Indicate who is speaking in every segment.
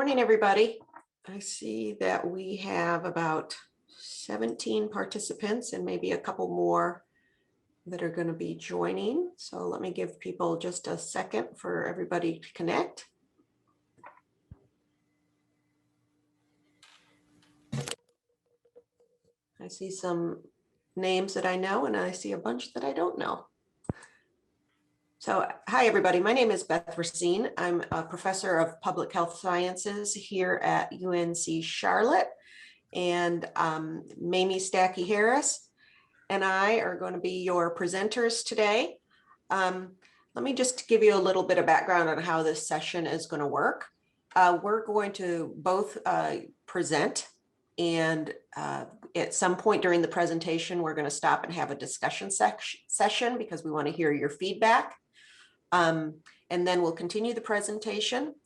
Speaker 1: morning, everybody. I see that we have about 17 participants and maybe a couple more that are going to be joining. So let me give people just a second for everybody to connect. I see some names that I know and I see a bunch that I don't know. So hi, everybody. My name is Beth Racine. I'm a professor of public health sciences here at UNC Charlotte. And Mamie Stackey Harris and I are going to be your presenters today. Let me just give you a little bit of background on how this session is going to work. We're going to both present, and at some point during the presentation, we're going to stop and have a discussion session because we want to hear your feedback. And then we'll continue the presentation.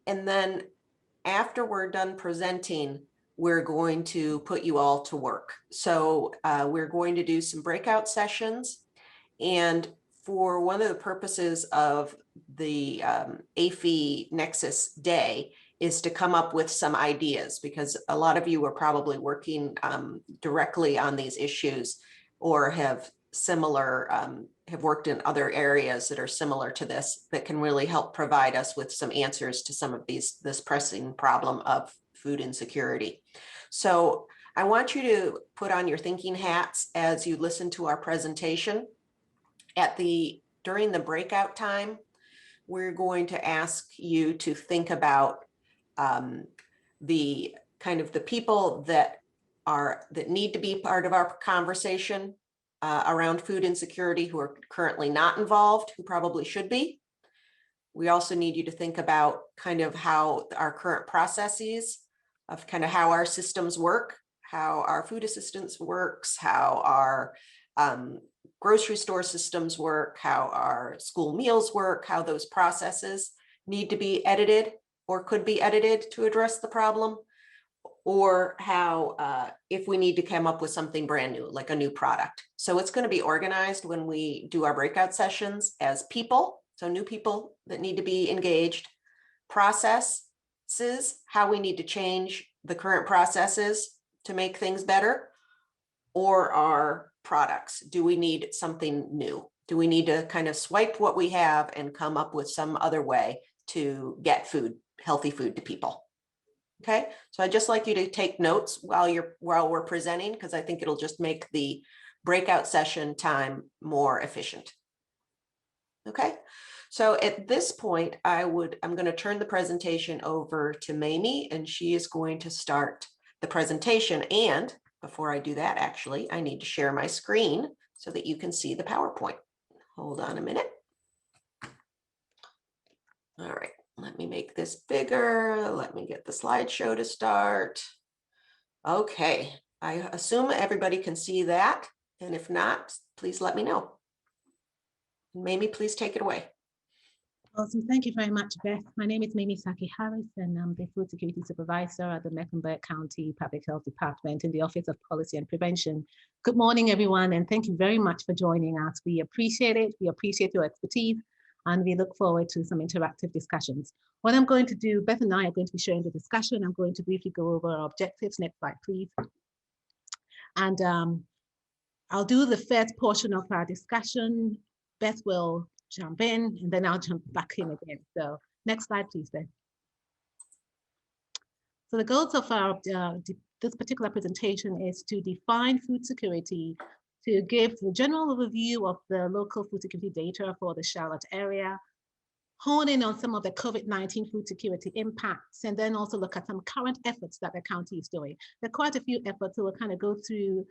Speaker 1: And then after we're done presenting, we're going to put you all to work. So we're going to do some breakout sessions. And for one of the purposes of the AFI Nexus Day is to come up with some ideas, because a lot of you are probably working directly on these issues or have worked in other areas that are similar to this that can really help provide us with some answers to some of this pressing problem of food insecurity. So I want you to put on your thinking hats as you listen to our presentation. During the breakout time, we're going to ask you to think about the people that need to be part of our conversation around food insecurity who are currently not involved, who probably should be. We also need you to think about kind of how our current processes of kind of how our systems work, how our food assistance works, how our grocery store systems work, how our school meals work, how those processes need to be edited or could be edited to address the problem, or how if we need to come up with something brand new, like a new product. So it's going to be organized when we do our breakout sessions as people, so new people that need to be engaged, processes, how we need to change the current processes to make things better, or our products. Do we need something new? Do we need to kind of swipe what we have and come up with some other way to get food, healthy food to people? Okay, so I'd just like you to take notes while we're presenting, because I think it'll just make the breakout session time more efficient. Okay, so at this point, I'm going to turn the presentation over to Mamie, and she is going to start the presentation. And before I do that, actually, I need to share my screen so that you can see the PowerPoint. Hold on a minute. All right. Let me make this bigger. Let me get the slideshow to start. Okay, I assume everybody can see that. And if not, please let me know. Mamie, please take it away.
Speaker 2: Awesome. Thank you very much, Beth. My name is Mamie Stackey Harris, and I'm the Food Security Supervisor at the Mecklenburg County Public Health Department in the Office of Policy and Prevention. Good morning, everyone, and thank you very much for joining us. We appreciate it. We appreciate your expertise, and we look forward to some interactive discussions. What I'm going to do, Beth and I are going to be sharing the discussion. I'm going to briefly go over our objectives. Next slide, please. And I'll do the first portion of our discussion. Beth will jump in, and then I'll jump back in again. So next slide, please, Beth. So the goals of our this particular presentation is to define food security, to give the general overview of the local food security data for the Charlotte area, hone in on some of the COVID-19 food security impacts, and then also look at some current efforts that the county is doing. There are quite a few efforts, so we'll kind of go through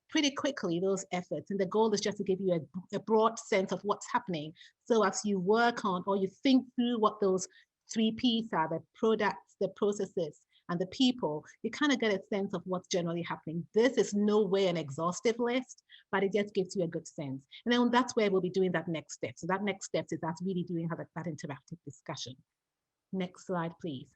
Speaker 2: pretty quickly those efforts. And the goal is just to give you a broad sense of what's happening. So as you work on or you think through what those 3 Ps are, the products, the processes, and the people, you kind of get a sense of what's generally happening. This is no way an exhaustive list, but it just gives you a good sense. And then that's where we'll be doing that next step. So that next step is that's really doing that interactive discussion. Next slide, please.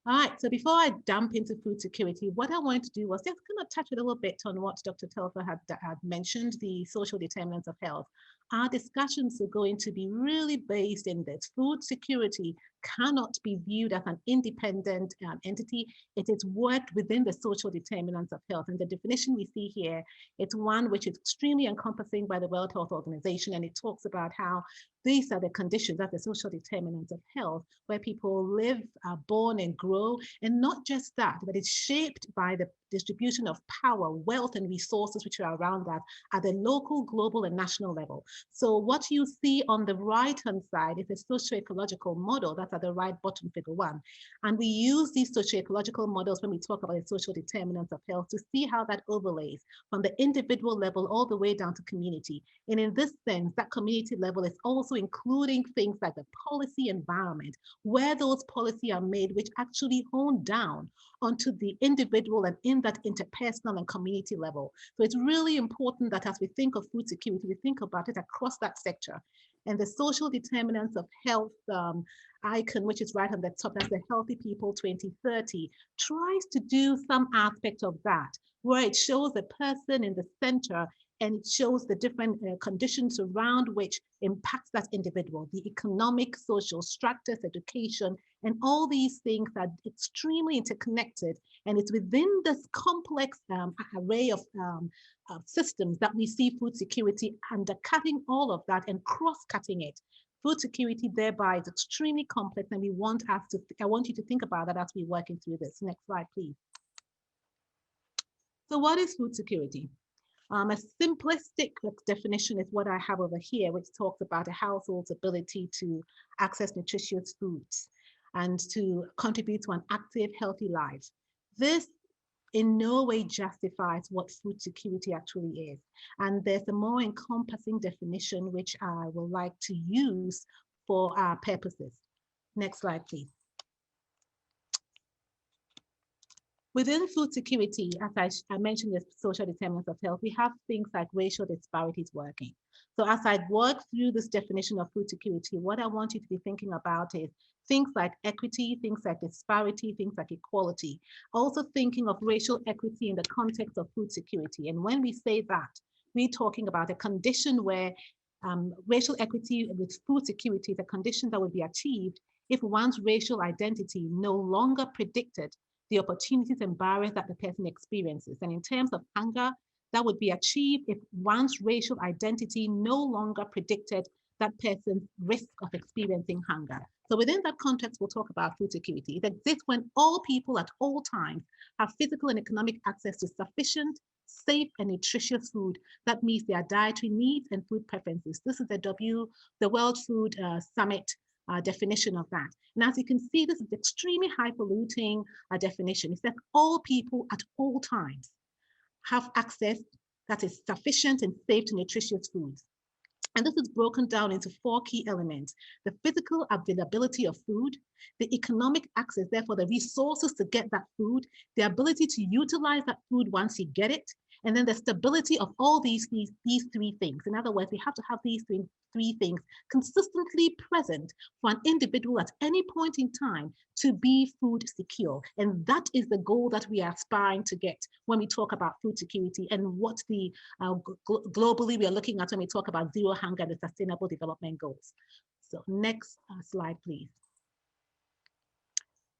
Speaker 2: All right, so before I jump into food security, what I wanted to do was just kind of touch a little bit on what Dr. Telfer had mentioned, the social determinants of health. Our discussions are going to be really based in this. Food security cannot be viewed as an independent entity. It is worked within the social determinants of health. And the definition we see here, it's one which is extremely encompassing by the World Health Organization. And it talks about how these are the conditions, that's the social determinants of health, where people live, are born and grow. And not just that, but it's shaped by the distribution of power, wealth, and resources which are around that at the local, global, and national level. So what you see on the right-hand side is a socio-ecological model that's at the right bottom, figure 1. And we use these socio-ecological models when we talk about the social determinants of health to see how that overlays from the individual level all the way down to community. And in this sense, that community level is also including things like the policy environment, where those policies are made, which actually hone down onto the individual and in that interpersonal and community level. So it's really important that as we think of food security, we think about it across that sector. And the social determinants of health icon, which is right on the top, that's the Healthy People 2030, tries to do some aspect of that, where it shows the person in the center and it shows the different conditions around which impacts that individual, the economic, social structures, education, and all these things are extremely interconnected. And it's within this complex array of systems that we see food security undercutting all of that and cross-cutting it. Food security thereby is extremely complex, and I want you to think about that as we're working through this. Next slide, please. So what is food security? A simplistic definition is what I have over here, which talks about a household's ability to access nutritious foods and to contribute to an active, healthy life. This in no way justifies what food security actually is. And there's a more encompassing definition, which I would like to use for our purposes. Next slide, please. Within food security, as I mentioned, the social determinants of health, we have things like racial disparities working. So as I work through this definition of food security, what I want you to be thinking about is things like equity, things like disparity, things like equality. Also thinking of racial equity in the context of food security. And when we say that, we're talking about a condition where racial equity with food security is a condition that would be achieved if one's racial identity no longer predicted the opportunities and barriers that the person experiences. And in terms of hunger, that would be achieved if one's racial identity no longer predicted that person's risk of experiencing hunger. So within that context, we'll talk about food security. It exists when all people at all times have physical and economic access to sufficient, safe, and nutritious food that meets their dietary needs and food preferences. This is the World Food Summit definition of that. And as you can see, this is extremely highfalutin definition. It says all people at all times have access that is sufficient and safe to nutritious foods. And this is broken down into 4 key elements: the physical availability of food, the economic access, therefore the resources to get that food, the ability to utilize that food once you get it, and then the stability of all these 3 things. In other words, we have to have these three things consistently present for an individual at any point in time to be food secure. And that is the goal that we are aspiring to get when we talk about food security and what the globally we are looking at when we talk about zero hunger and the sustainable development goals. So next slide, please.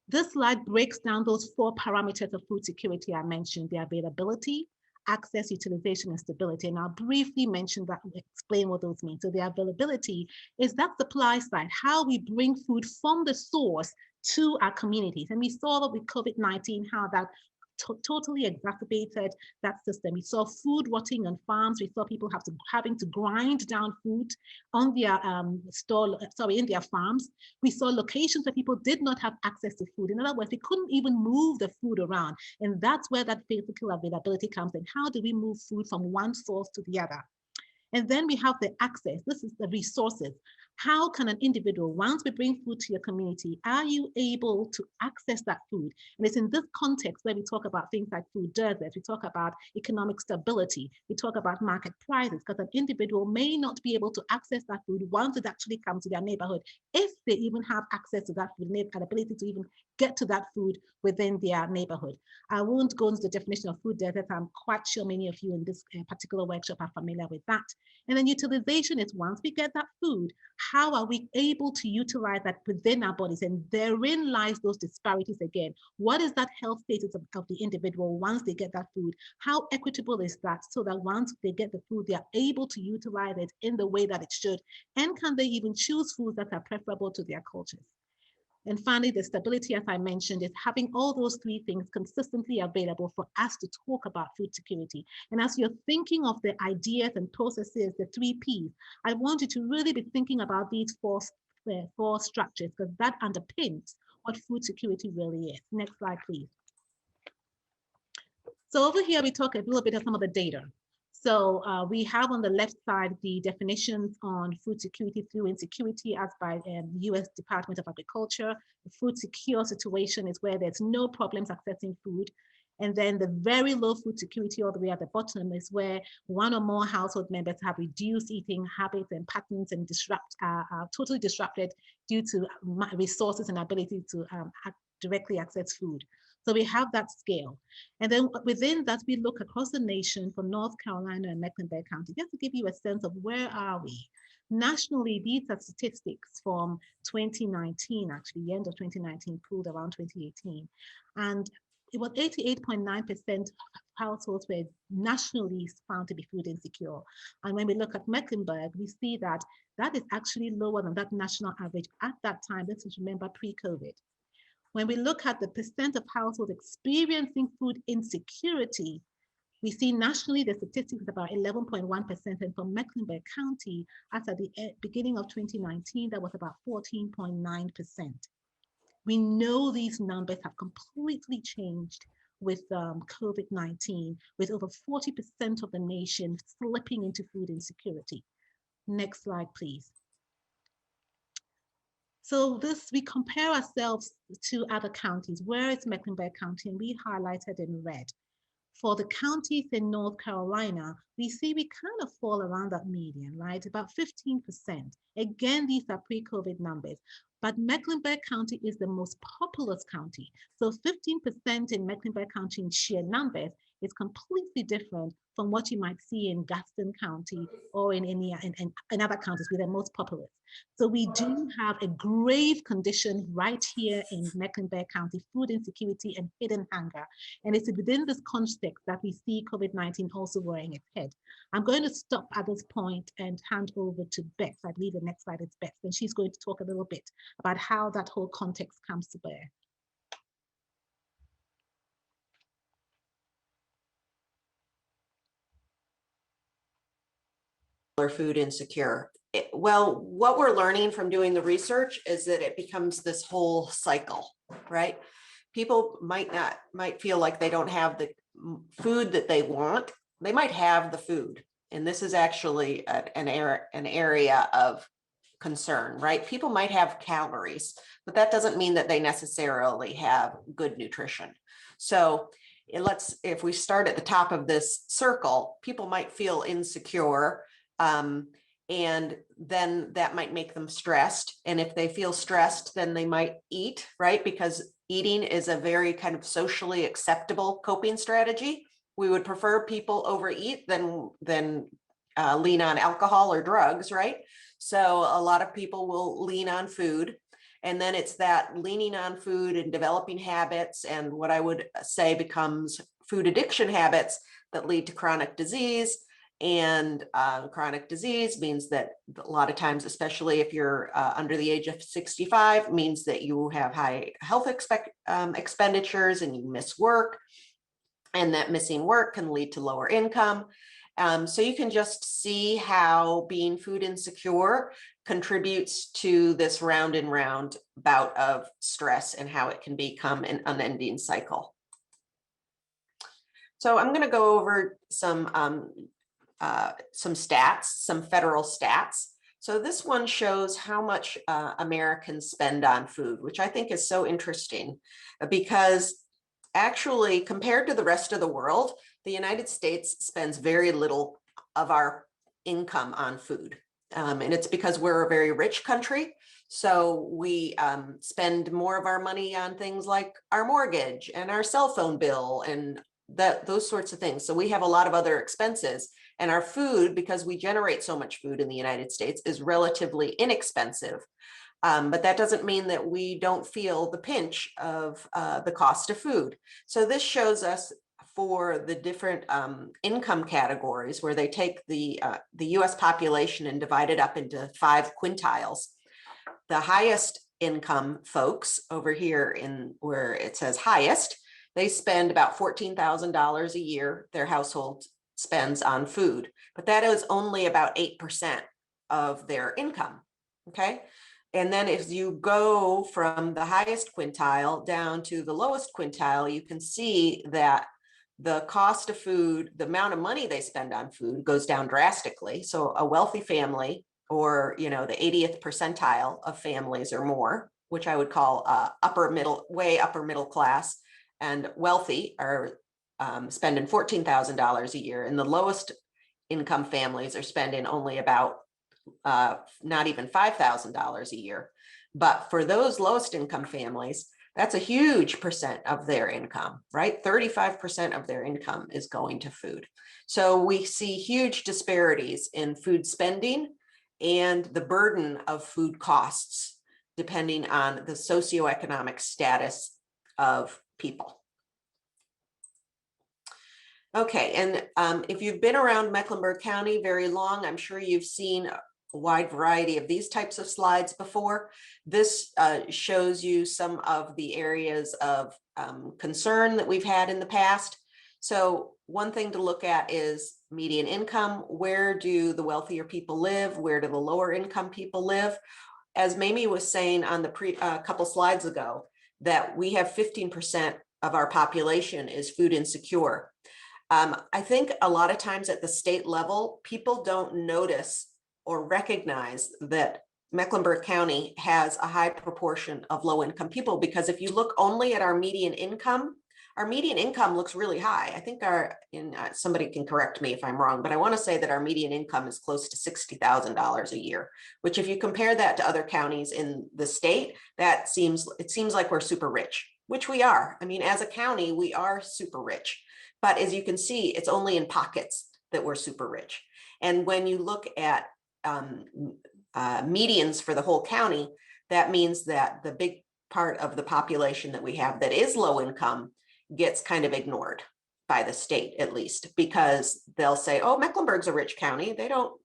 Speaker 2: This slide breaks down those 4 parameters of food security I mentioned: the availability, access, utilization, and stability. And I'll briefly mention that and explain what those mean. So the availability is that supply side, how we bring food from the source to our communities. And we saw that with COVID-19, how that totally exacerbated that system. We saw food rotting on farms. We saw people having to grind down food on their in their farms. We saw locations where people did not have access to food. In other words, we couldn't even move the food around. And that's where that physical availability comes in. How do we move food from one source to the other? And then we have the access. This is the resources. How can an individual, once we bring food to your community, are you able to access that food? And it's in this context where we talk about things like food deserts, we talk about economic stability, we talk about market prices, because an individual may not be able to access that food once it actually comes to their neighborhood, if they even have access to that food, and ability to even get to that food within their neighborhood. I won't go into the definition of food deserts. I'm quite sure many of you in this particular workshop are familiar with that. And then utilization is once we get that food, how are we able to utilize that within our bodies? And therein lies those disparities again. What is that health status of the individual once they get that food? How equitable is that, so that once they get the food, they are able to utilize it in the way that it should? And can they even choose foods that are preferable to their cultures? And finally, the stability, as I mentioned, is having all those three things consistently available for us to talk about food security. And as you're thinking of the ideas and processes, the 3Ps, I want you to really be thinking about these four structures, because that underpins what food security really is. Next slide, please. So over here, we talk a little bit of some of the data. So we have on the left side the definitions on food security through insecurity as by the US Department of Agriculture. The food secure situation is where there's no problems accessing food. And then the very low food security all the way at the bottom is where one or more household members have reduced eating habits and patterns and totally disrupted due to resources and ability to directly access food. So we have that scale. And then within that, we look across the nation for North Carolina and Mecklenburg County, just to give you a sense of where are we. Nationally, these are statistics from 2019, actually, the end of 2019, pooled around 2018. And it was 88.9% households were nationally found to be food insecure. And when we look at Mecklenburg, we see that that is actually lower than that national average at that time. Let's just remember pre-COVID. When we look at the percent of households experiencing food insecurity, we see nationally the statistics is about 11.1%, and for Mecklenburg County, as at the beginning of 2019, that was about 14.9%. We know these numbers have completely changed with COVID-19, with over 40% of the nation slipping into food insecurity. Next slide, please. So we compare ourselves to other counties. Where is Mecklenburg County? And we highlighted in red. For the counties in North Carolina, we see we kind of fall around that median, right? About 15%. Again, these are pre-COVID numbers. But Mecklenburg County is the most populous county. So 15% in Mecklenburg County in sheer numbers is completely different from what you might see in Gaston County or in other counties with the most populous. So we do have a grave condition right here in Mecklenburg County, food insecurity and hidden hunger. And it's within this context that we see COVID-19 also rearing its head. I'm going to stop at this point and hand over to Beth. I believe the next slide is Beth, and she's going to talk a little bit about how that whole context comes to bear.
Speaker 1: Food insecure. Well, what we're learning from doing the research is that it becomes this whole cycle, right? People might feel like they don't have the food that they want. They might have the food, and this is actually an area of concern, right? People might have calories, but that doesn't mean that they necessarily have good nutrition. So if we start at the top of this circle, people might feel insecure. And then that might make them stressed. And if they feel stressed, then they might eat, right? Because eating is a very kind of socially acceptable coping strategy. We would prefer people overeat than lean on alcohol or drugs, right? So a lot of people will lean on food. And then it's that leaning on food and developing habits, and what I would say becomes food addiction habits that lead to chronic disease. And chronic disease means that a lot of times, especially if you're under the age of 65, means that you have high health expenditures and you miss work. And that missing work can lead to lower income. So you can just see how being food insecure contributes to this round and round bout of stress and how it can become an unending cycle. So I'm going to go over some stats, some federal stats. So this one shows how much Americans spend on food, which I think is so interesting because actually compared to the rest of the world, the United States spends very little of our income on food. And it's because we're a very rich country. So we spend more of our money on things like our mortgage and our cell phone bill and those sorts of things. So we have a lot of other expenses, and our food, because we generate so much food in the United States, is relatively inexpensive. But that doesn't mean that we don't feel the pinch of the cost of food. So this shows us for the different income categories, where they take the US population and divide it up into 5 quintiles. The highest income folks over here in where it says highest, they spend about $14,000 a year, their household spends on food, but that is only about 8% of their income, okay? And then if you go from the highest quintile down to the lowest quintile, you can see that the cost of food, the amount of money they spend on food goes down drastically. So a wealthy family, or, you know, the 80th percentile of families or more, which I would call way upper middle class and wealthy, are spending $14,000 a year. And the lowest income families are spending only about not even $5,000 a year. But for those lowest income families, that's a huge percent of their income, right? 35% of their income is going to food. So we see huge disparities in food spending and the burden of food costs, depending on the socioeconomic status of people. Okay, and if you've been around Mecklenburg County very long, I'm sure you've seen a wide variety of these types of slides before. This shows you some of the areas of concern that we've had in the past. So one thing to look at is median income. Where do the wealthier people live? Where do the lower income people live? As Mamie was saying on the couple slides ago, that we have 15% of our population is food insecure. I think a lot of times at the state level, people don't notice or recognize that Mecklenburg County has a high proportion of low-income people, because if you look only at our median income looks really high. I think somebody can correct me if I'm wrong, but I want to say that our median income is close to $60,000 a year, which if you compare that to other counties in the state, it seems like we're super rich, which we are. I mean, as a county, we are super rich. But as you can see, it's only in pockets that we're super rich. And when you look at medians for the whole county, that means that the big part of the population that we have that is low income gets kind of ignored by the state, at least, because they'll say, oh, Mecklenburg's a rich county. They don't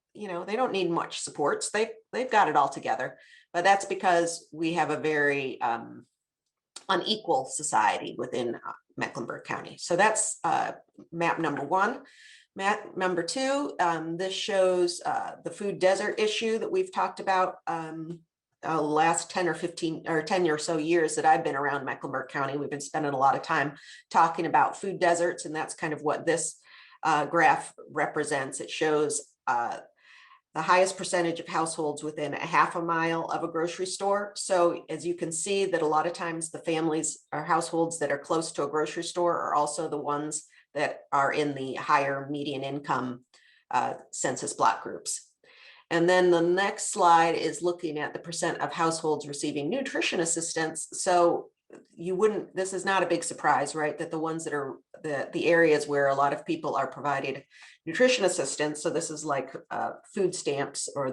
Speaker 1: need much supports. They've got it all together. But that's because we have a very unequal society within Mecklenburg County. So that's map number 1. Map number 2, this shows the food desert issue that we've talked about last 10 or so years that I've been around Mecklenburg County. We've been spending a lot of time talking about food deserts, and that's kind of what this graph represents. It shows the highest percentage of households within a half a mile of a grocery store. So as you can see, that a lot of times the families or households that are close to a grocery store are also the ones that are in the higher median income census block groups. And then the next slide is looking at the percent of households receiving nutrition assistance. So this is not a big surprise, right? That the ones that are the areas where a lot of people are provided nutrition assistance. So this is like food stamps or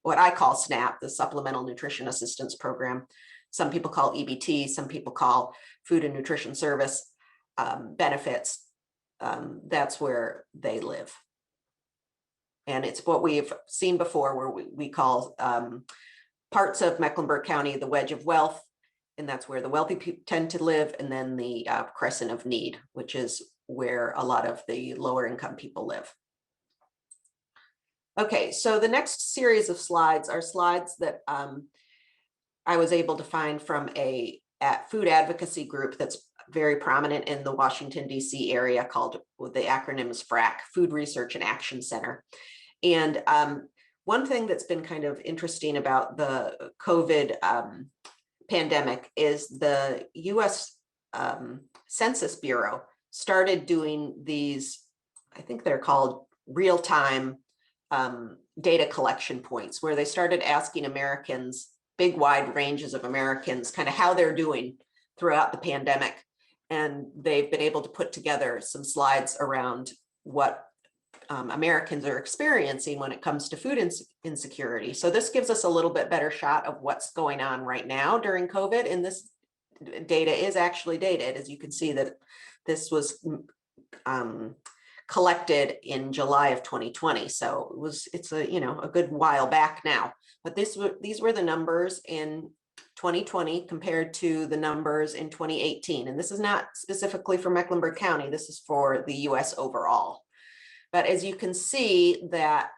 Speaker 1: what I call SNAP, the Supplemental Nutrition Assistance Program. Some people call EBT, some people call Food and Nutrition Service benefits. That's where they live. And it's what we've seen before, where we call parts of Mecklenburg County the wedge of wealth. And that's where the wealthy people tend to live. And then the crescent of need, which is where a lot of the lower income people live. Okay, so the next series of slides are slides that I was able to find from a food advocacy group that's very prominent in the Washington, D.C. area, called, the acronym is FRAC, Food Research and Action Center. And one thing that's been kind of interesting about the COVID pandemic is the U.S. Census Bureau started doing these, I think they're called real-time data collection points, where they started asking Americans, big wide ranges of Americans, kind of how they're doing throughout the pandemic. and they've been able to put together some slides around what Americans are experiencing when it comes to food insecurity. So this gives us a little bit better shot of what's going on right now during COVID. And this data is actually dated, as you can see that this was collected in July of 2020. So it's a good while back now. But these were the numbers in 2020 compared to the numbers in 2018. And this is not specifically for Mecklenburg County. This is for the US overall. But as you can see that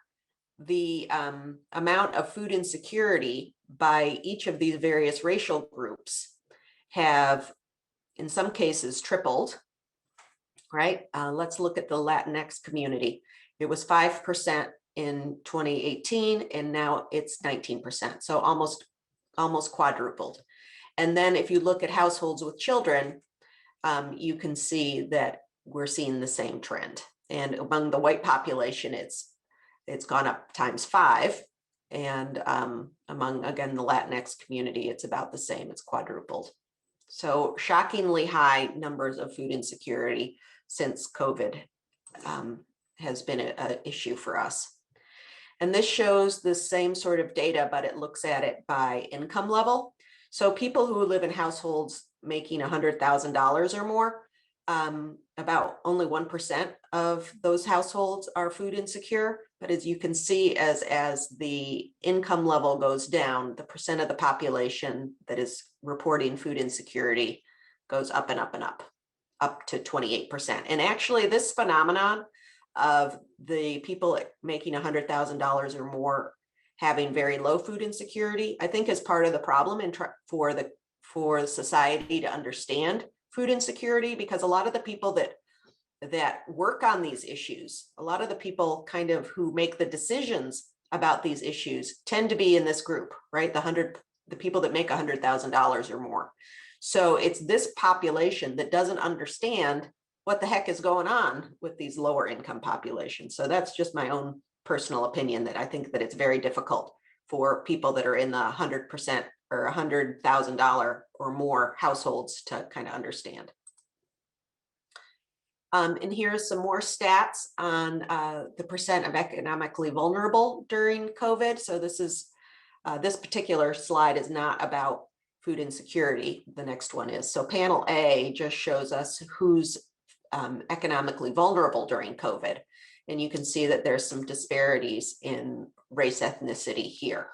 Speaker 1: the amount of food insecurity by each of these various racial groups have, in some cases, tripled, right? Let's look at the Latinx community. It was 5% in 2018, and now it's 19%. So almost quadrupled. And then if you look at households with children, you can see that we're seeing the same trend. And among the white population, it's gone up ×5. And among, again, the Latinx community, it's about the same, it's quadrupled. So shockingly high numbers of food insecurity since COVID has been an issue for us. And this shows the same sort of data, but it looks at it by income level. So people who live in households making $100,000 or more, about only 1% of those households are food insecure. But as you can see, as the income level goes down, the percent of the population that is reporting food insecurity goes up and up and up to 28%. And actually this phenomenon of the people making $100,000 or more having very low food insecurity, I think is part of the problem for society to understand food insecurity, because a lot of the people that work on these issues, a lot of the people kind of who make the decisions about these issues tend to be in this group, right? The people that make $100,000 or more. So it's this population that doesn't understand what the heck is going on with these lower income populations. So that's just my own personal opinion, that I think that it's very difficult for people that are in the 100% or $100,000 or more households to kind of understand. And here's some more stats on the percent of economically vulnerable during COVID. So this particular slide is not about food insecurity. The next one is. So panel A just shows us who's economically vulnerable during COVID. And you can see that there's some disparities in race ethnicity here.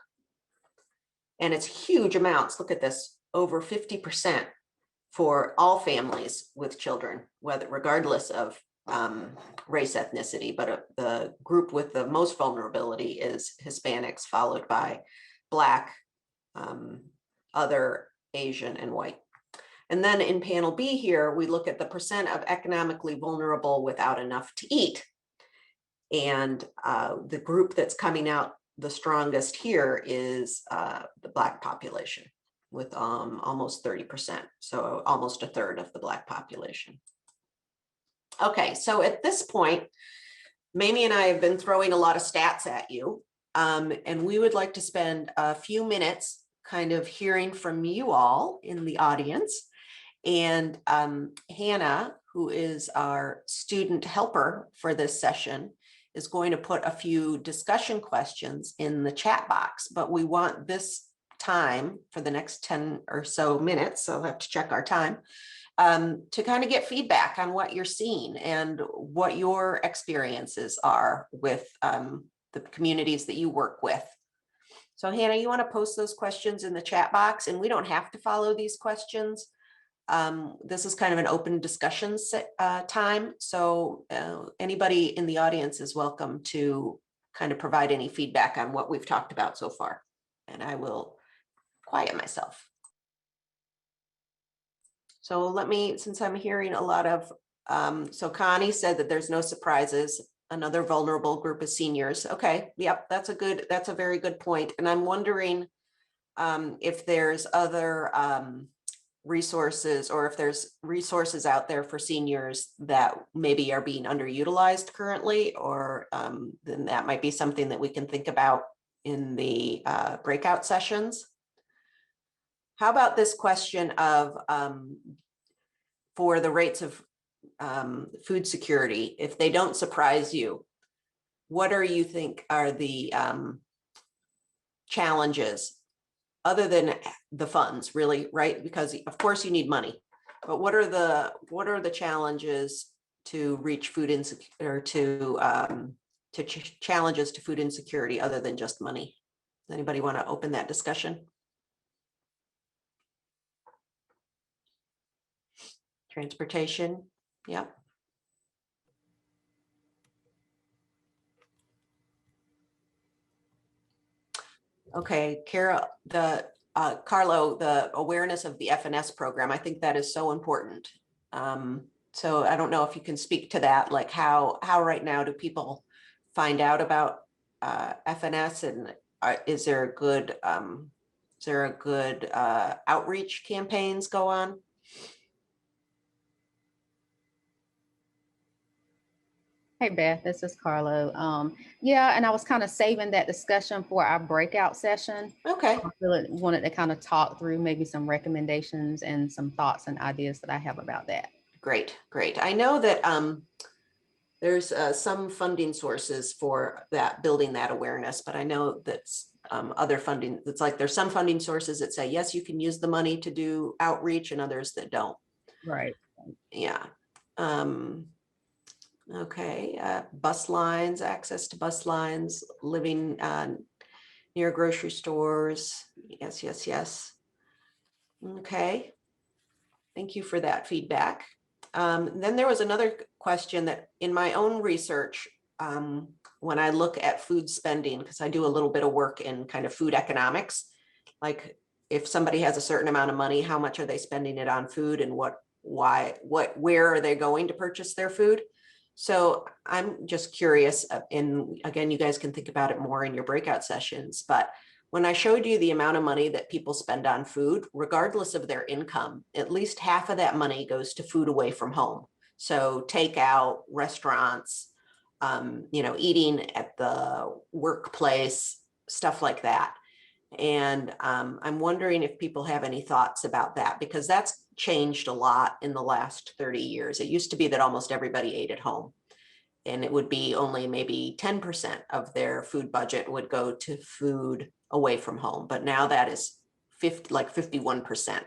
Speaker 1: And it's huge amounts. Look at this, over 50% for all families with children, regardless of race ethnicity. But the group with the most vulnerability is Hispanics, followed by Black, other Asian, and white. And then in panel B here, we look at the percent of economically vulnerable without enough to eat. And the group that's coming out the strongest here is the Black population, with almost 30%. So almost a third of the Black population. Okay, so at this point, Mamie and I have been throwing a lot of stats at you. And we would like to spend a few minutes kind of hearing from you all in the audience. And Hannah, who is our student helper for this session, is going to put a few discussion questions in the chat box, but we want this time for the next 10 or so minutes, so I'll have to check our time, to kind of get feedback on what you're seeing and what your experiences are with the communities that you work with. So Hannah, you want to post those questions in the chat box, and we don't have to follow these questions. This is kind of an open discussion time. So anybody in the audience is welcome to kind of provide any feedback on what we've talked about so far. And I will quiet myself. So let me, since I'm hearing a lot of, so Connie said that there's no surprises. Another vulnerable group is seniors. Okay, yep, that's a very good point. And I'm wondering if there's other resources, or if there's resources out there for seniors that maybe are being underutilized currently, or then that might be something that we can think about in the breakout sessions. How about this question of for the rates of food security, if they don't surprise you, what are you think are the challenges other than the funds, really, right? Because of course you need money, but what are the challenges to reach food insecurity, or to challenges to food insecurity other than just money? Does anybody want to open that discussion? Transportation, yeah. Okay, Carol, Carlo, the awareness of the FNS program, I think that is so important. So I don't know if you can speak to that, like how right now do people find out about FNS, and is there a good outreach campaigns go on?
Speaker 3: Hey Beth, this is Carlo. Yeah, and I was kind of saving that discussion for our breakout session.
Speaker 1: Okay,
Speaker 3: I really wanted to kind of talk through maybe some recommendations and some thoughts and ideas that I have about that.
Speaker 1: great. I know that there's some funding sources for that, building that awareness, but I know that's other funding. It's like there's some funding sources that say, yes, you can use the money to do outreach, and others that don't.
Speaker 3: Right.
Speaker 1: Yeah. Okay. Bus lines, access to bus lines, living near grocery stores. Yes. Okay. Thank you for that feedback. Then there was another question that in my own research, when I look at food spending, because I do a little bit of work in kind of food economics, like if somebody has a certain amount of money, how much are they spending it on food, and where are they going to purchase their food? So I'm just curious, and again, you guys can think about it more in your breakout sessions, but when I showed you the amount of money that people spend on food, regardless of their income, at least half of that money goes to food away from home. So takeout, restaurants, eating at the workplace, stuff like that. And I'm wondering if people have any thoughts about that, because that's changed a lot in the last 30 years. It used to be that almost everybody ate at home, and it would be only maybe 10% of their food budget would go to food away from home. But now that is 51%.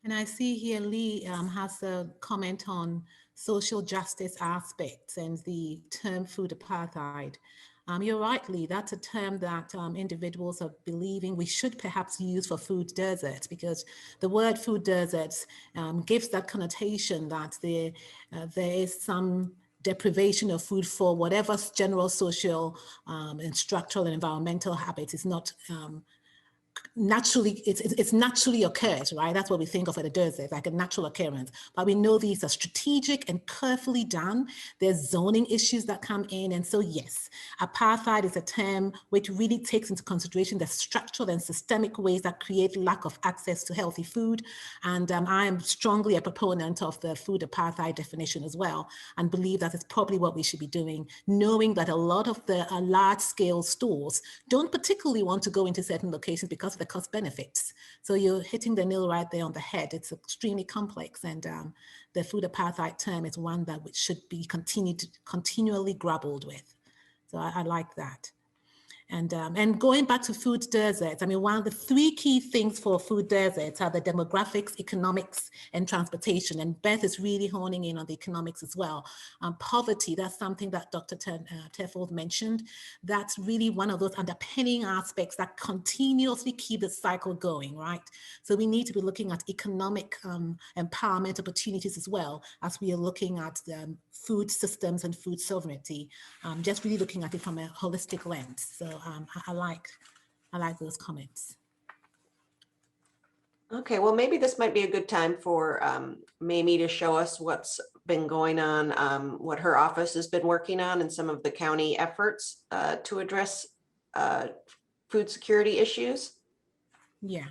Speaker 2: And I see here Lee has a comment on social justice aspects and the term food apartheid. You're right, Lee, that's a term that individuals are believing we should perhaps use for food deserts, because the word food deserts gives that connotation that there is some deprivation of food for whatever general social and structural and environmental habits is not naturally, it's naturally occurs, right? That's what we think of at a desert, like a natural occurrence. But we know these are strategic and carefully done. There's zoning issues that come in. And so yes, apartheid is a term which really takes into consideration the structural and systemic ways that create lack of access to healthy food. And I am strongly a proponent of the food apartheid definition as well, and believe that it's probably what we should be doing, knowing that a lot of the large scale stores don't particularly want to go into certain locations because of the cost benefits. So you're hitting the nail right there on the head. It's extremely complex, and the food apartheid term is one that should be continually grappled with. So I like that. And going back to food deserts, I mean, one of the three key things for food deserts are the demographics, economics, and transportation. And Beth is really honing in on the economics as well. Poverty, that's something that Dr. Teffold mentioned. That's really one of those underpinning aspects that continuously keep the cycle going, right? So we need to be looking at economic empowerment opportunities as well as we are looking at the food systems and food sovereignty, just really looking at it from a holistic lens. So I like those comments.
Speaker 1: Okay, well, maybe this might be a good time for Mamie to show us what's been going on, what her office has been working on, and some of the county efforts to address food security issues.
Speaker 2: Yeah.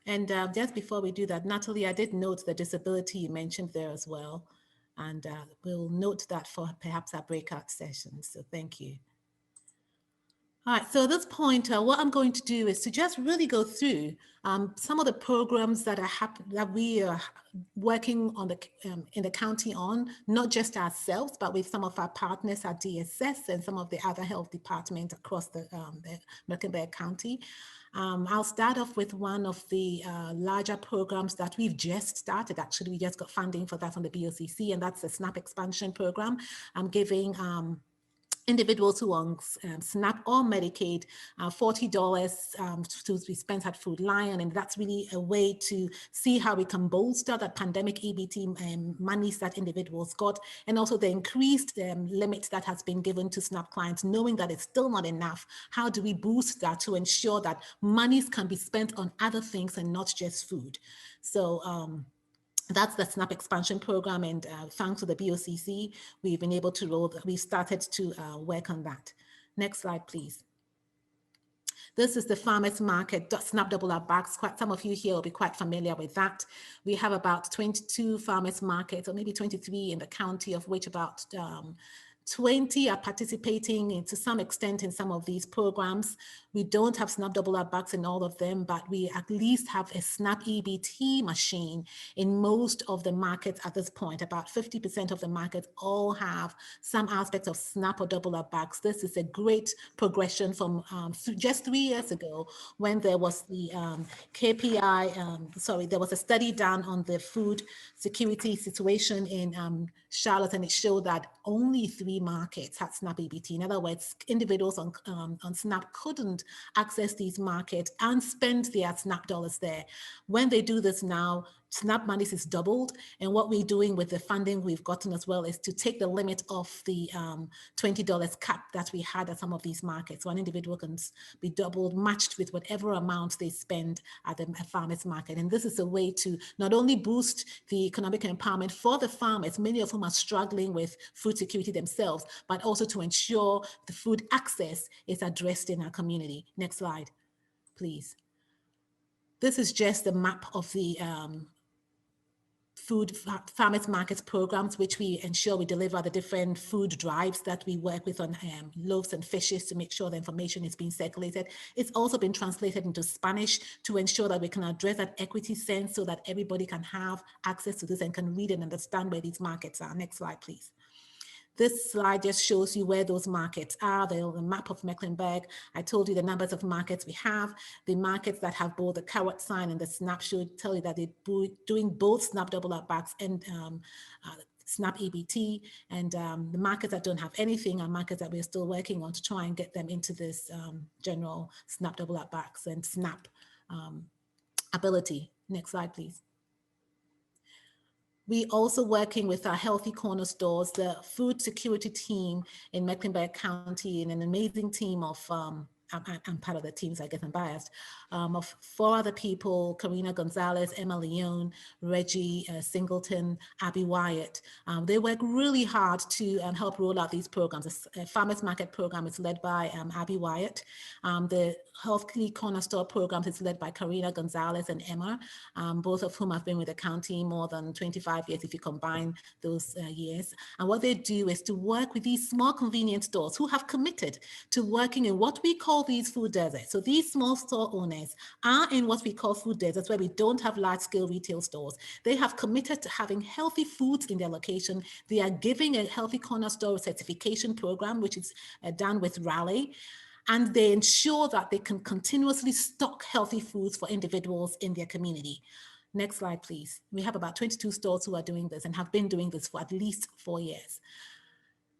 Speaker 2: And just before we do that, Natalie, I did note the disability you mentioned there as well. And we'll note that for perhaps our breakout sessions. So thank you. All right, so at this point, what I'm going to do is to just really go through some of the programs that that we are working on in the county on, not just ourselves, but with some of our partners at DSS and some of the other health departments across the Mecklenburg County. I'll start off with one of the larger programs that we've just started. Actually, we just got funding for that from the BOCC, and that's the SNAP expansion program. I'm giving individuals who are on SNAP or Medicaid, $40 to be spent at Food Lion. And that's really a way to see how we can bolster that pandemic EBT monies that individuals got, and also the increased limit that has been given to SNAP clients, knowing that it's still not enough. How do we boost that to ensure that monies can be spent on other things and not just food? So, that's the SNAP expansion program, and thanks to the BOCC, we've been able to we started to work on that. Next slide, please. This is the farmers market, SNAP double up bags. Some of you here will be quite familiar with that. We have about 22 farmers markets, or maybe 23 in the county, of which about 20 are participating to some extent in some of these programs. We don't have SNAP double up bags in all of them, but we at least have a SNAP EBT machine in most of the markets at this point. About 50% of the markets all have some aspect of SNAP or double up bags. This is a great progression from just 3 years ago, when there was the there was a study done on the food security situation in Charlotte, and it showed that only 3 markets had SNAP EBT. In other words, individuals on SNAP couldn't access these markets and spend their SNAP dollars there. When they do this now, SNAP monies is doubled, and what we're doing with the funding we've gotten as well is to take the limit off the $20 cap that we had at some of these markets. So an individual can be doubled, matched with whatever amount they spend at the farmers market. And this is a way to not only boost the economic empowerment for the farmers, many of whom are struggling with food security themselves, but also to ensure the food access is addressed in our community. Next slide, please. This is just the map of the food farmers markets programs, which we ensure we deliver the different food drives that we work with on loaves and fishes to make sure the information is being circulated. It's also been translated into Spanish to ensure that we can address that equity sense so that everybody can have access to this and can read and understand where these markets are. Next slide, please. This slide just shows you where those markets are, the map of Mecklenburg. I told you the numbers of markets we have. The markets that have both the carrot sign and the SNAP should tell you that they're doing both SNAP double up bags and SNAP EBT. And the markets that don't have anything are markets that we're still working on to try and get them into this general SNAP double up bags and SNAP ability. Next slide, please. We also working with our Healthy Corner stores, the food security team in Mecklenburg County, and an amazing team of, I'm part of the teams, I guess I'm biased, of 4 other people: Karina Gonzalez, Emma Leone, Reggie Singleton, Abby Wyatt. They work really hard to help roll out these programs. The Farmers Market program is led by Abby Wyatt. The Healthy Corner Store program is led by Karina Gonzalez and Emma, both of whom have been with the county more than 25 years if you combine those years. And what they do is to work with these small convenience stores who have committed to working in what we call these food deserts. So these small store owners are in what we call food deserts, where we don't have large-scale retail stores. They have committed to having healthy foods in their location. They are giving a Healthy Corner Store certification program, which is done with Raleigh. And they ensure that they can continuously stock healthy foods for individuals in their community. Next slide, please. We have about 22 stores who are doing this and have been doing this for at least 4 years.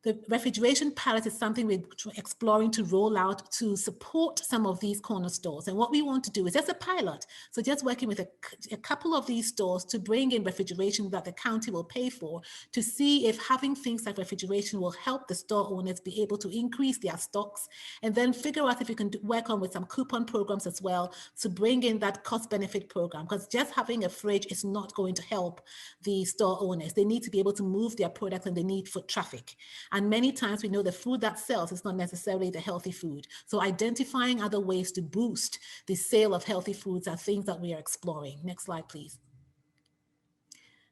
Speaker 2: The refrigeration pallet is something we're exploring to roll out to support some of these corner stores. And what we want to do is just a pilot. So just working with a couple of these stores to bring in refrigeration that the county will pay for, to see if having things like refrigeration will help the store owners be able to increase their stocks, and then figure out if we can work on with some coupon programs as well to bring in that cost benefit program, because just having a fridge is not going to help the store owners. They need to be able to move their products, and they need foot traffic. And many times we know the food that sells is not necessarily the healthy food. So identifying other ways to boost the sale of healthy foods are things that we are exploring. Next slide, please.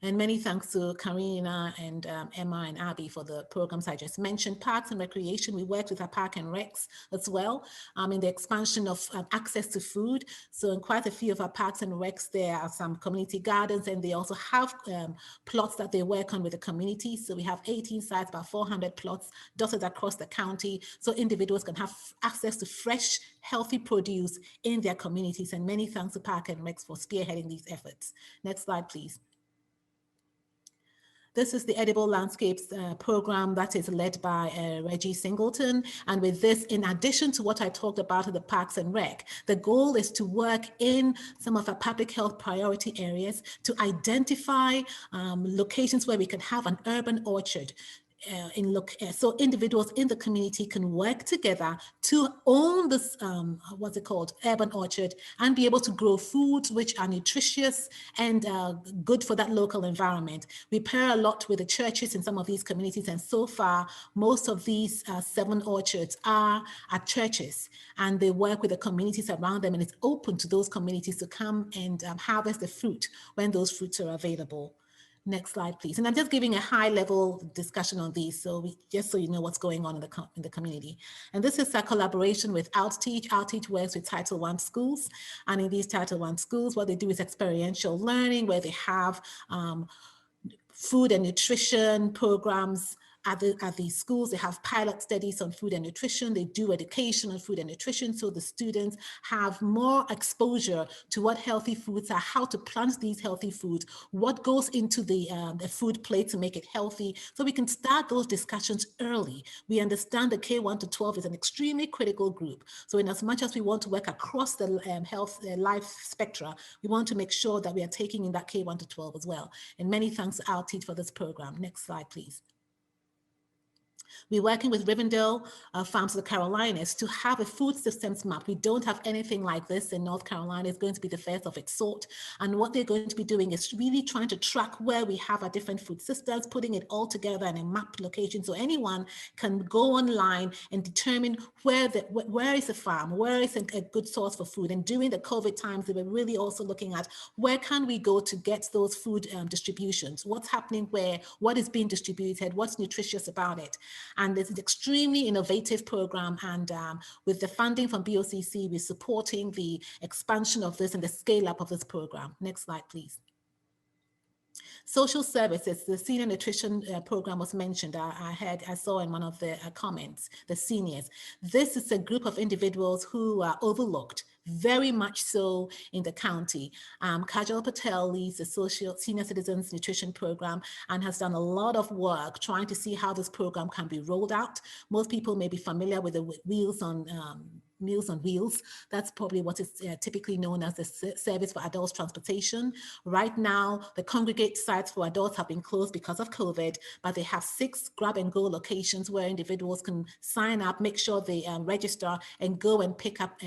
Speaker 2: And many thanks to Karina and Emma and Abby for the programs I just mentioned. Parks and Recreation, we worked with our Park and Recs as well in the expansion of access to food. So in quite a few of our parks and recs, there are some community gardens, and they also have plots that they work on with the community. So we have 18 sites, about 400 plots dotted across the county, so individuals can have access to fresh, healthy produce in their communities. And many thanks to Park and Recs for spearheading these efforts. Next slide, please. This is the Edible Landscapes program that is led by Reggie Singleton. And with this, in addition to what I talked about in the Parks and Rec, the goal is to work in some of our public health priority areas to identify locations where we can have an urban orchard. So individuals in the community can work together to own this, what's it called, urban orchard, and be able to grow foods which are nutritious and good for that local environment. We pair a lot with the churches in some of these communities, and so far, most of these 7 orchards are at churches, and they work with the communities around them, and it's open to those communities to come and harvest the fruit when those fruits are available. Next slide, please. And I'm just giving a high-level discussion on these, so just so you know what's going on in the community. And this is a collaboration with Outteach. Outteach works with Title I schools, and in these Title I schools, what they do is experiential learning, where they have food and nutrition programs at these schools. They have pilot studies on food and nutrition. They do education on food and nutrition, so the students have more exposure to what healthy foods are, how to plant these healthy foods, what goes into the food plate to make it healthy, so we can start those discussions early. We understand that K1 to 12 is an extremely critical group. So in as much as we want to work across the life spectra, we want to make sure that we are taking in that K1 to 12 as well. And many thanks to Outteach for this program. Next slide, please. We're working with Rivendell Farms of the Carolinas to have a food systems map. We don't have anything like this in North Carolina. It's going to be the first of its sort. And what they're going to be doing is really trying to track where we have our different food systems, putting it all together in a map location, so anyone can go online and determine where is a farm, where is a good source for food. And during the COVID times, they were really also looking at where can we go to get those food distributions, what's happening where, what is being distributed, what's nutritious about it. And it's an extremely innovative program. And with the funding from BOCC, we're supporting the expansion of this and the scale up of this program. Next slide, please. Social services, the senior nutrition program was mentioned. I saw in one of the comments, the seniors. This is a group of individuals who are overlooked, very much so in the county. Kajal Patel leads the Senior Citizens Nutrition Program and has done a lot of work trying to see how this program can be rolled out. Most people may be familiar with the Meals on Wheels. That's probably what is typically known as the Service for Adults Transportation. Right now, the congregate sites for adults have been closed because of COVID, but they have 6 grab-and-go locations where individuals can sign up, make sure they register, and go and pick up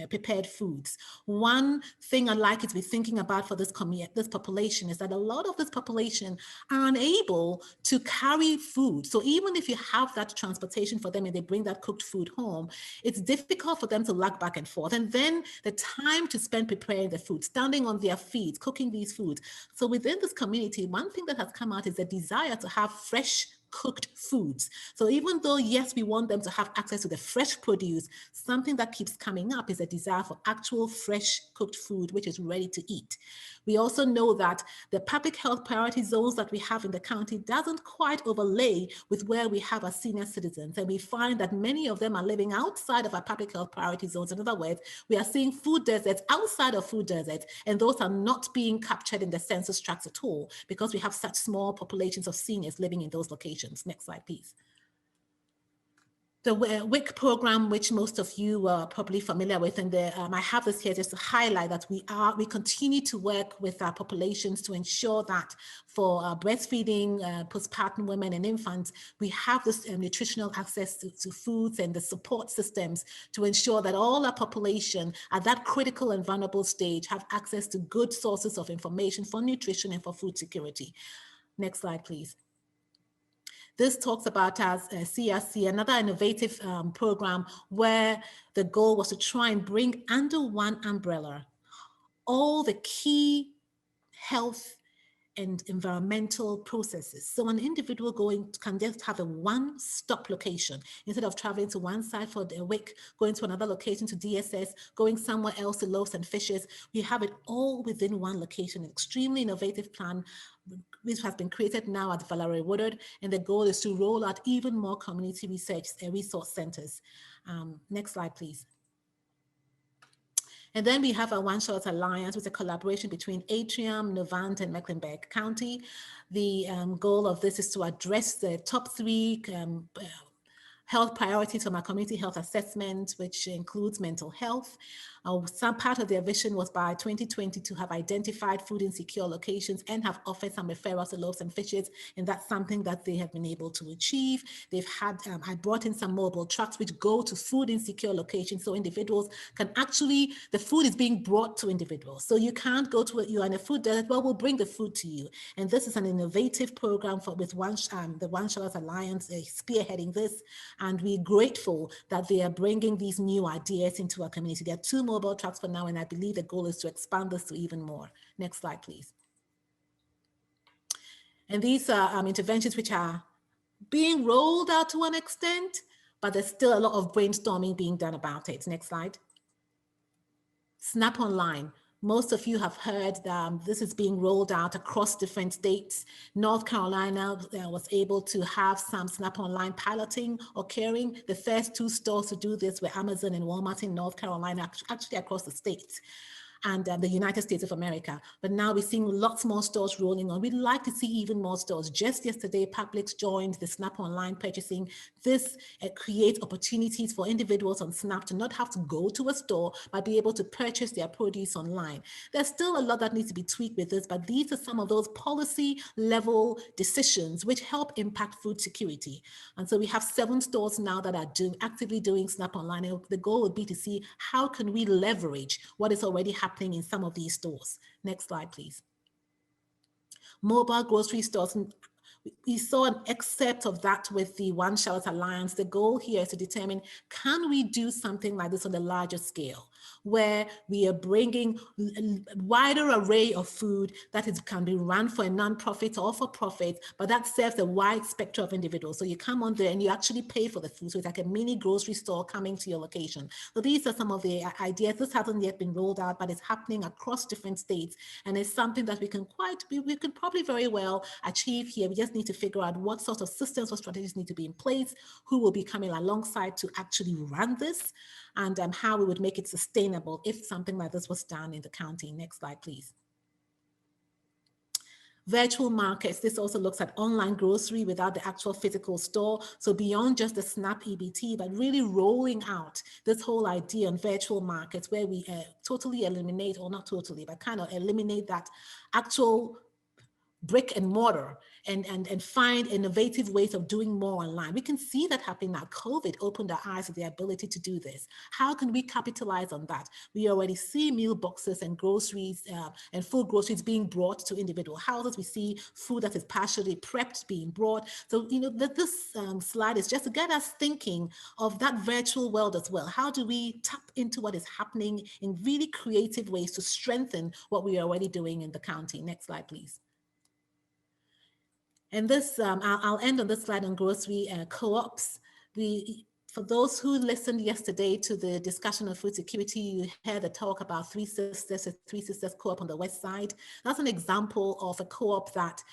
Speaker 2: prepared foods. One thing I'd like you to be thinking about for this population is that a lot of this population are unable to carry food. So even if you have that transportation for them and they bring that cooked food home, it's difficult for them to lug back and forth. And then the time to spend preparing the food, standing on their feet, cooking these foods. So within this community, one thing that has come out is the desire to have fresh cooked foods. So even though, yes, we want them to have access to the fresh produce, something that keeps coming up is a desire for actual fresh cooked food, which is ready to eat. We also know that the public health priority zones that we have in the county doesn't quite overlay with where we have our senior citizens. And we find that many of them are living outside of our public health priority zones. In other words, we are seeing food deserts outside of food deserts, and those are not being captured in the census tracts at all because we have such small populations of seniors living in those locations. Next slide, please. The WIC program, which most of you are probably familiar with, and I have this here just to highlight that we continue to work with our populations to ensure that for breastfeeding, postpartum women and infants, we have this nutritional access to foods and the support systems to ensure that all our population at that critical and vulnerable stage have access to good sources of information for nutrition and for food security. Next slide, please. This talks about as CRC, another innovative program where the goal was to try and bring under one umbrella all the key health and environmental processes. So an individual can just have a one-stop location instead of traveling to one side for a week, going to another location to DSS, going somewhere else to Loaves and Fishes. We have it all within one location. An extremely innovative plan which has been created now at Valerie Woodard, and the goal is to roll out even more community resource centers. Next slide, please. And then we have a One Shot Alliance, with a collaboration between Atrium, Novant, and Mecklenburg County. The goal of this is to address the top 3 health priorities from our community health assessment, which includes mental health. Some part of their vision was by 2020 to have identified food insecure locations and have offered some referrals to Loaves and Fishes, and that's something that they have been able to achieve. They've had, I brought in some mobile trucks which go to food insecure locations, so individuals can actually, the food is being brought to individuals. So you can't go to you're in a food desert, well, we'll bring the food to you. And this is an innovative program with the One Shot Alliance spearheading this. And we're grateful that they are bringing these new ideas into our community. There are 2 mobile trucks for now, and I believe the goal is to expand this to even more. Next slide, please. And these are interventions which are being rolled out to an extent, but there's still a lot of brainstorming being done about it. Next slide. Snap Online. Most of you have heard that this is being rolled out across different states. North Carolina was able to have some Snap Online piloting occurring. The first 2 stores to do this were Amazon and Walmart in North Carolina, actually across the states and the United States of America. But now we're seeing lots more stores rolling on. We'd like to see even more stores. Just yesterday, Publix joined the Snap Online purchasing. This creates opportunities for individuals on Snap to not have to go to a store, but be able to purchase their produce online. There's still a lot that needs to be tweaked with this, but these are some of those policy level decisions which help impact food security. And so we have 7 stores now that are actively doing Snap Online. And the goal would be to see how can we leverage what is already happening in some of these stores. Next slide, please. Mobile grocery stores. We saw an excerpt of that with the One Shot Alliance. The goal here is to determine, can we do something like this on a larger scale, where we are bringing a wider array of food that can be run for a nonprofit or for profit, but that serves a wide spectrum of individuals. So you come on there and you actually pay for the food. So it's like a mini grocery store coming to your location. So these are some of the ideas. This hasn't yet been rolled out, but it's happening across different states. And it's something that we can probably very well achieve here. We just need to figure out what sort of systems or strategies need to be in place, who will be coming alongside to actually run this, and how we would make it sustainable if something like this was done in the county. Next slide, please. Virtual markets. This also looks at online grocery without the actual physical store. So beyond just the SNAP EBT, but really rolling out this whole idea on virtual markets where we totally eliminate, or not totally, but kind of eliminate that actual brick and mortar and find innovative ways of doing more online. We can see that happening now. COVID opened our eyes to the ability to do this. How can we capitalize on that? We already see meal boxes and groceries and full groceries being brought to individual houses. We see food that is partially prepped being brought. So, you know, this slide is just to get us thinking of that virtual world as well. How do we tap into what is happening in really creative ways to strengthen what we are already doing in the county? Next slide, please. And this, I'll end on this slide on grocery co-ops. For those who listened yesterday to the discussion of food security, you heard the talk about Three Sisters, a Three Sisters co-op on the west side. That's an example of a co-op that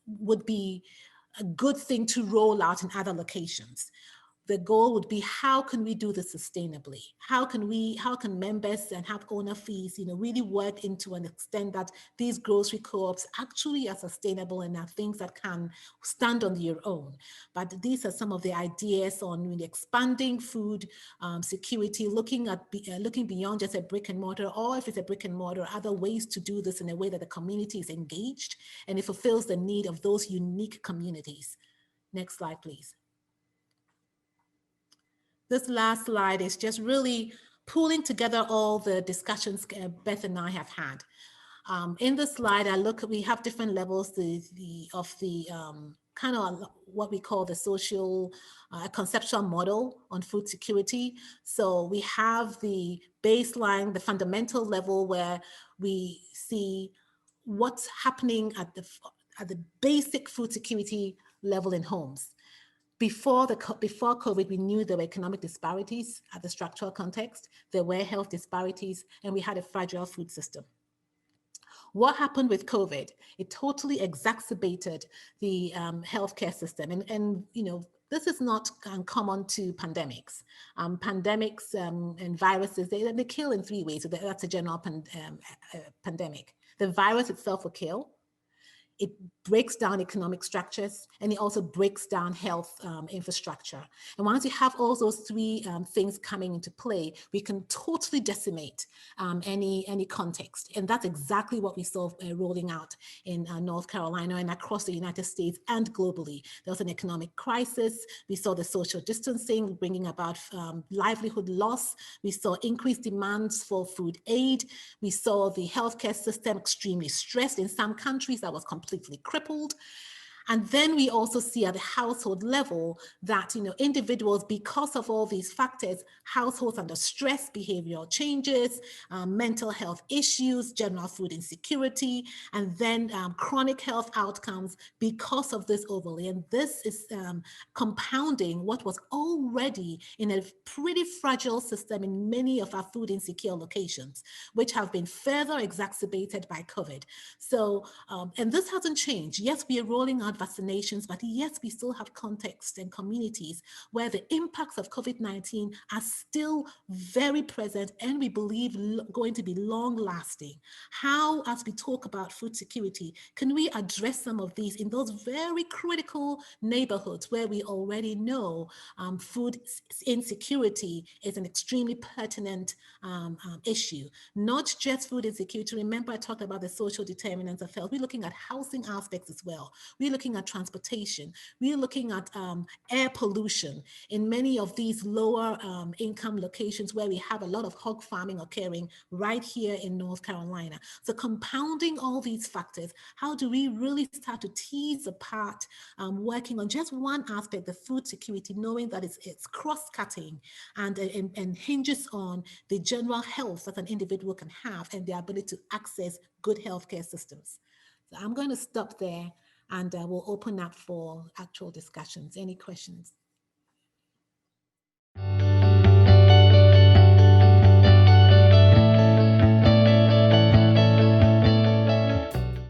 Speaker 2: would be a good thing to roll out in other locations. The goal would be, how can we do this sustainably? How can members and have owner fees, you know, really work into an extent that these grocery co-ops actually are sustainable and are things that can stand on their own. But these are some of the ideas on really expanding food security, looking beyond just a brick and mortar, or if it's a brick and mortar, other ways to do this in a way that the community is engaged and it fulfills the need of those unique communities. Next slide, please. This last slide is just really pulling together all the discussions Beth and I have had. In this slide, we have different levels of the kind of what we call the social conceptual model on food security. So we have the baseline, the fundamental level where we see what's happening at the basic food security level in homes. Before COVID, we knew there were economic disparities at the structural context, there were health disparities, and we had a fragile food system. What happened with COVID? It totally exacerbated the healthcare system. And you know, this is not uncommon to pandemics. Pandemics and viruses, they kill in 3 ways. So that's a general pandemic. The virus itself will kill. It breaks down economic structures, and it also breaks down health infrastructure. And once you have all those 3 things coming into play, we can totally decimate any context. And that's exactly what we saw rolling out in North Carolina and across the United States and globally. There was an economic crisis. We saw the social distancing bringing about livelihood loss. We saw increased demands for food aid. We saw the healthcare system extremely stressed. In some countries, that was completely crippled. And then we also see at the household level that, you know, individuals, because of all these factors, households under stress, behavioral changes, mental health issues, general food insecurity, and then chronic health outcomes because of this overlay. And this is compounding what was already in a pretty fragile system in many of our food insecure locations, which have been further exacerbated by COVID. So, and this hasn't changed. Yes, we are rolling out vaccinations, but yes, we still have contexts and communities where the impacts of COVID-19 are still very present and we believe going to be long lasting. How, as we talk about food security, can we address some of these in those very critical neighborhoods where we already know food insecurity is an extremely pertinent issue? Not just food insecurity. Remember, I talked about the social determinants of health. We're looking at housing aspects as well. We're looking at transportation. We're looking at air pollution in many of these lower income locations where we have a lot of hog farming occurring right here in North Carolina. So compounding all these factors, how do we really start to tease apart working on just one aspect, the food security, knowing that it's cross-cutting and hinges on the general health that an individual can have and the ability to access good healthcare systems. So I'm going to stop there and we'll open up for actual discussions. Any questions?